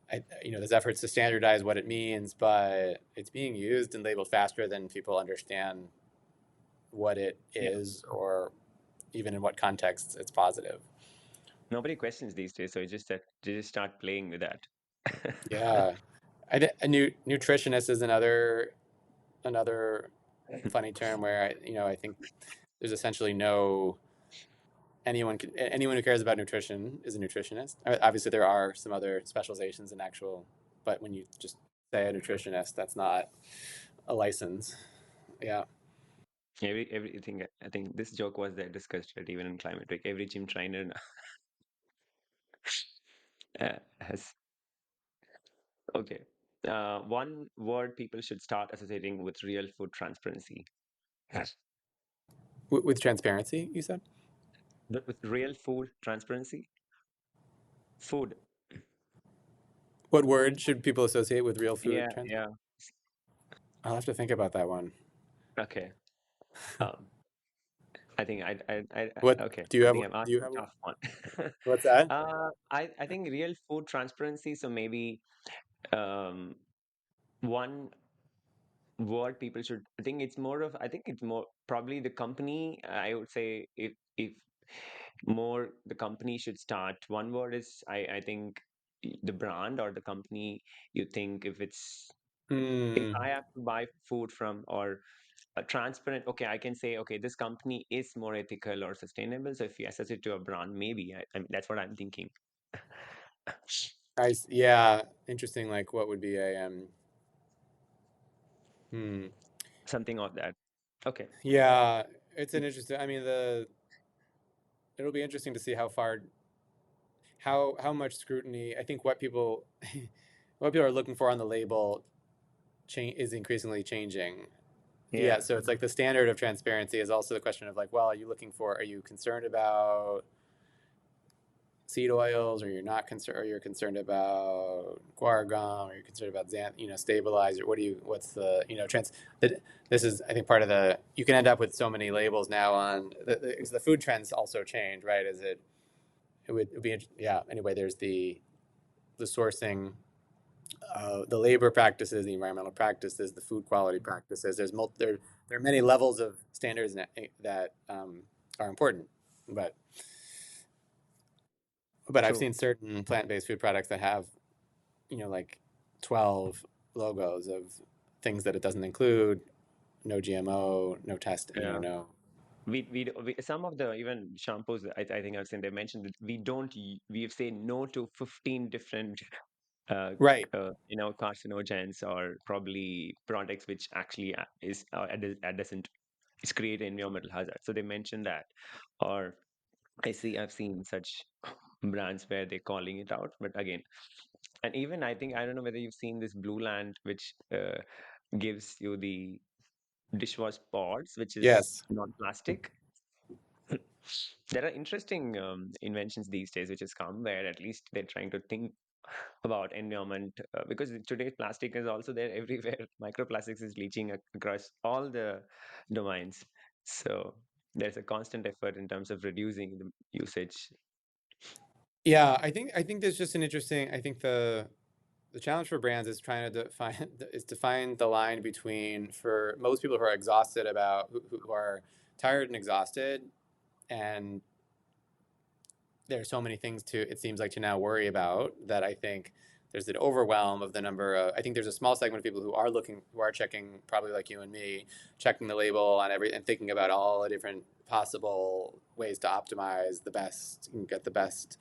there's efforts to standardize what it means, but it's being used and labeled faster than people understand what it Yeah. is, or even in what contexts it's positive. Nobody questions these days, so it's just that they just start playing with that. Yeah, a nutritionist is another funny term where I think there's essentially no anyone who cares about nutrition is a nutritionist. Obviously, there are some other specializations in actual, but when you just say a nutritionist, that's not a license. Yeah. Everything. I think this joke was there discussed right, even in climate week. Every gym trainer has okay. One word people should start associating with real food transparency. Yes. With transparency, you said. With real food transparency, food. What word should people associate with real food Yeah, trans? yeah. I'll have to think about that one. Okay. Um, I think What okay. do you I have? think I'm Do you asking have? a tough one. What's that? I think real food transparency. So maybe um, one word people should. I think it's more of. I think it's more probably the company. I would say if more the company should start. One word is I think the brand or the company you think if it's If Mm, I have to buy food from or a transparent, okay, I can say, okay, this company is more ethical or sustainable. So if you assess it to a brand, maybe I mean, that's what I'm thinking. yeah, interesting. Like, what would be a hmm. Something of that. Okay. Yeah, it's an interesting. I mean, it'll be interesting to see how far, how much scrutiny. I think what people, what people are looking for on the label, change is increasingly changing. Yeah, Yeah. so it's like the standard of transparency is also the question of like, well, are you concerned about seed oils, or you're not concerned, or you're concerned about guar gum, or you're concerned about stabilizer. What's the, this is, I think, part of the, you can end up with so many labels now on the food trends also change, right? It would be, yeah. Anyway, there's the sourcing, the labor practices, the environmental practices, the food quality practices. There are many levels of standards that are important, but I've True. seen certain plant-based food products that have, like 12 logos of things that it doesn't include, no GMO, no test, Yeah. no. We some of the even shampoos I think I've seen they mentioned that we've said no to 15 different uh, Right. carcinogens or probably products which actually is doesn't is create an environmental hazard. So they mentioned that, or I've seen such brands where they're calling it out, but again, and even I think I don't know whether you've seen this Blue Land, which gives you the dishwash pods, which is Yes. non-plastic. There are interesting inventions these days which has come where at least they're trying to think about environment because today plastic is also there everywhere. Microplastics is leaching across all the domains. So there's a constant effort in terms of reducing the usage. Yeah, I think there's just an interesting. I think the challenge for brands is trying to define is to find the line between, for most people who are exhausted about who are tired and exhausted, and there's so many things to, it seems like, to now worry about, that I think there's an overwhelm of the number of, I think there's a small segment of people who are checking, probably like you and me, checking the label on every, and thinking about all the different possible ways to optimize the best and get the best,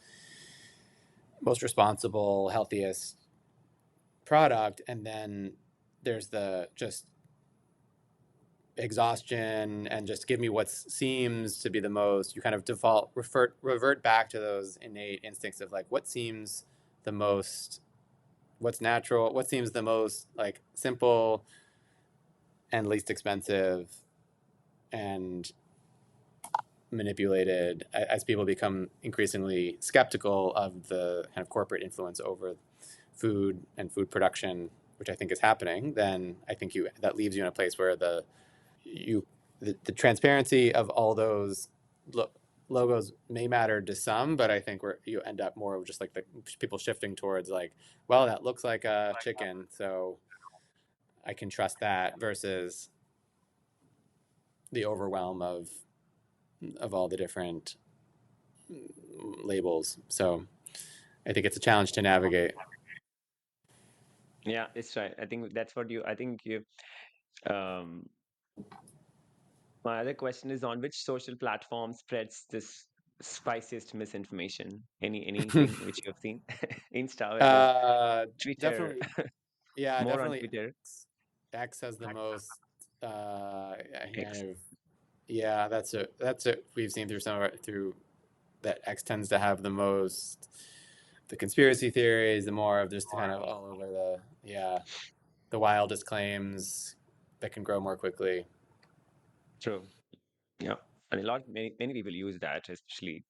most responsible, healthiest product. And then there's the just exhaustion and just give me what seems to be the most, you kind of revert back to those innate instincts of like what seems the most, what's natural, what seems the most like simple and least expensive and manipulated, as people become increasingly skeptical of the kind of corporate influence over food and food production, which I think is happening. Then I think that leaves you in a place where you the transparency of all those lo- logos may matter to some, but I think you end up more of just like the people shifting towards like, well, that looks like a chicken, so I can trust that, versus the overwhelm of all the different labels. So I think it's a challenge to navigate. Yeah, it's right. I think that's what I think you, um, my other question is on which social platform spreads this spiciest misinformation? Anything which you have seen? Insta, whether uh, Twitter, Definitely, yeah, more on definitely. Twitter, X has the most X. kind of, yeah, that's a we've seen through some of it, through that X tends to have the most, the conspiracy theories, the more of just kind of all over the, yeah, the wildest claims that can grow more quickly. True. Yeah. And many people use that, especially.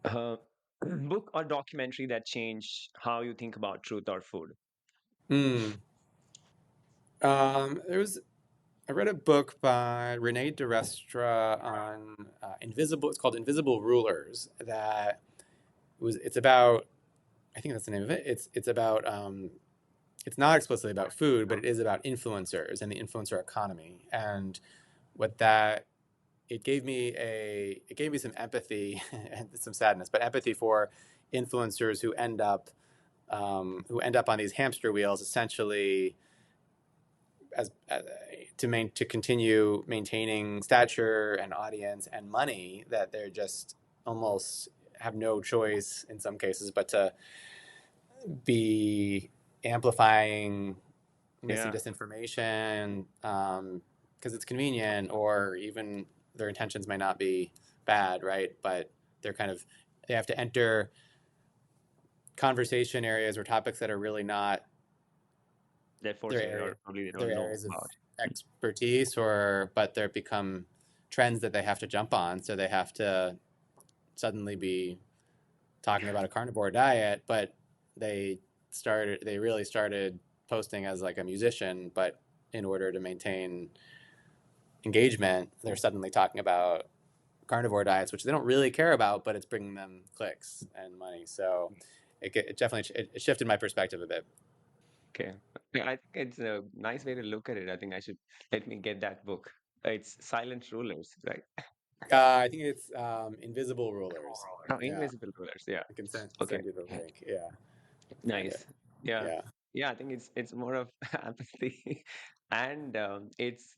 Uh, book or documentary that change how you think about truth or food. Mm. There was I read a book by Rene DeRestra on invisible. It's called Invisible Rulers. It's about, I think that's the name of it. It's about it's not explicitly about food, but it is about influencers and the influencer economy. And what that it gave me some empathy and some sadness, but empathy for influencers who end up who end up on these hamster wheels, essentially to continue maintaining stature and audience and money, that they're just almost have no choice in some cases but to be amplifying mis and Yeah. disinformation because it's convenient, or even their intentions may not be bad, right? But they're kind of they have to enter conversation areas or topics that are really not They're their fortunate, area, or probably they their don't know areas of about. expertise, or but they're become trends that they have to jump on. So they have to suddenly be talking about a carnivore diet, but they really started posting as like a musician, but in order to maintain engagement, they're suddenly talking about carnivore diets, which they don't really care about, but it's bringing them clicks and money. So it definitely it shifted my perspective a bit. Okay. Yeah, I think it's a nice way to look at it. I think I should let me get that book. It's Silent Rulers, right? I think it's Invisible Rulers. Oh, Yeah, Invisible Rulers. Yeah. I can Okay. send you the link. Yeah, find it. Nice. Yeah. Yeah. Yeah, I think it's more of empathy, and it's.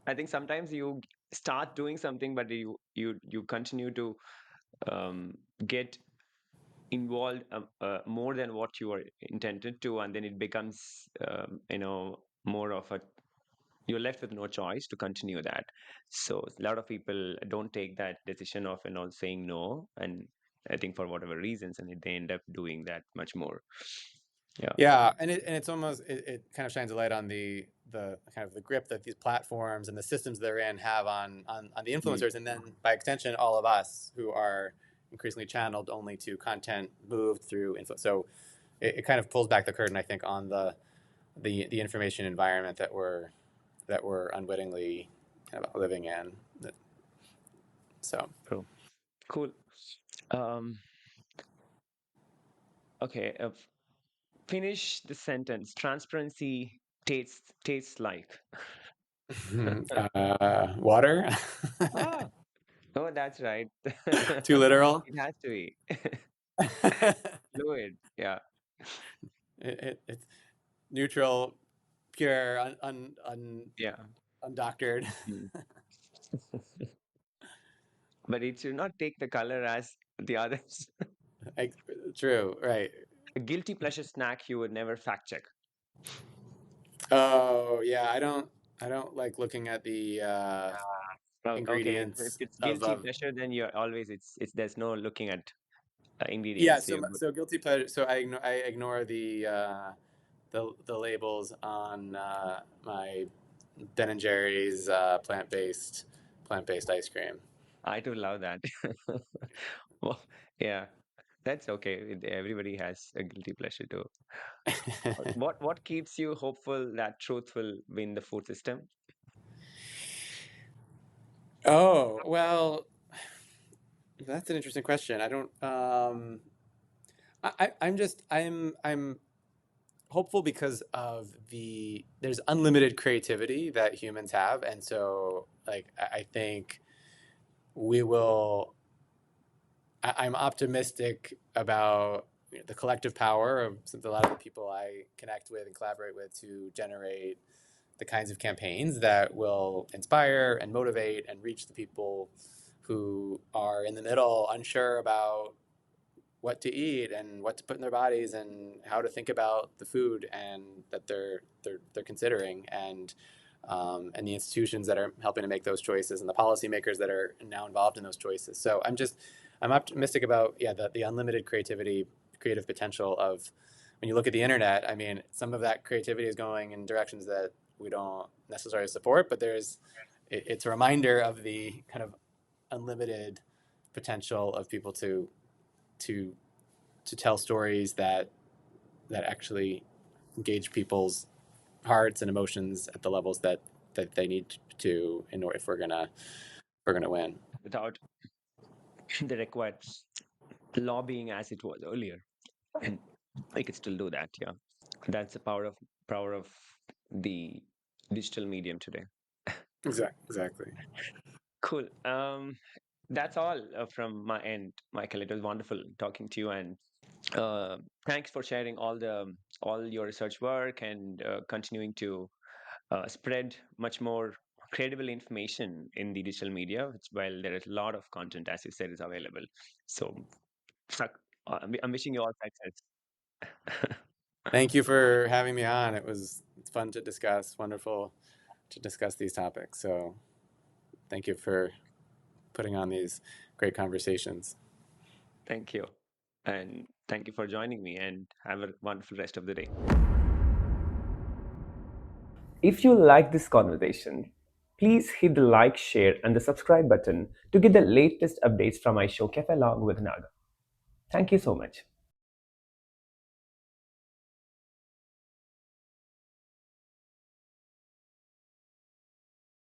I think sometimes you start doing something, but you continue to um, get involved more than what you are intended to, and then it becomes more of a, you're left with no choice to continue that. So a lot of people don't take that decision of saying no, and I think for whatever reasons, and they end up doing that much more. Yeah. Yeah, and it's almost it kind of shines a light on the kind of the grip that these platforms and the systems they're in have on the Mm. influencers, and then by extension, all of us who are increasingly channeled only to content moved through info. So it kind of pulls back the curtain, I think, on the information environment that we're unwittingly kind of living in. So Cool. Cool. um okay, finish the sentence. Transparency tastes like. water, Ah, oh, that's right. too literal. It has to be fluid. Yeah. It's neutral, pure, Yeah. undoctored. Mm. But it should not take the color as the others. Like, true, right? A guilty pleasure snack you would never fact check. Oh yeah, I don't like looking at the Well, okay, if ingredients it's of guilty pleasure, then you're always, it's there's no looking at yeah. ingredients. So so guilty pleasure. So I ignore the labels on my Ben and Jerry's plant based ice cream. I do love that. Well, yeah, that's okay. Everybody has a guilty pleasure too. What keeps you hopeful that truth will win the food system? Oh well, that's an interesting question. I don't. I'm just I'm hopeful because of there's unlimited creativity that humans have, and so like I think we will. I'm optimistic about the collective power of a lot of the people I connect with and collaborate with to generate the kinds of campaigns that will inspire and motivate and reach the people who are in the middle, unsure about what to eat and what to put in their bodies and how to think about the food and that they're considering, and the institutions that are helping to make those choices and the policymakers that are now involved in those choices. So I'm optimistic about the unlimited creative potential of when you look at the internet. I mean, some of that creativity is going in directions that we don't necessarily support, but it's a reminder of the kind of unlimited potential of people to to tell stories that actually engage people's hearts and emotions at the levels that they need to in order if we're gonna win. Without the required lobbying as it was earlier, and I could still do that. Yeah, that's the power of the digital medium today. Exactly. Cool. That's all from my end, Michael. It was wonderful talking to you, and Thanks for sharing all your research work and continuing to spread much more credible information in the digital media, while there is a lot of content, as you said, is available. So, I'm wishing you all success. Thank you for having me on. It's fun to discuss, wonderful to discuss these topics. So thank you for putting on these great conversations. Thank you. And thank you for joining me, and have a wonderful rest of the day. If you like this conversation, please hit the like, share, and the subscribe button to get the latest updates from my show Cafe Log with Naga. Thank you so much.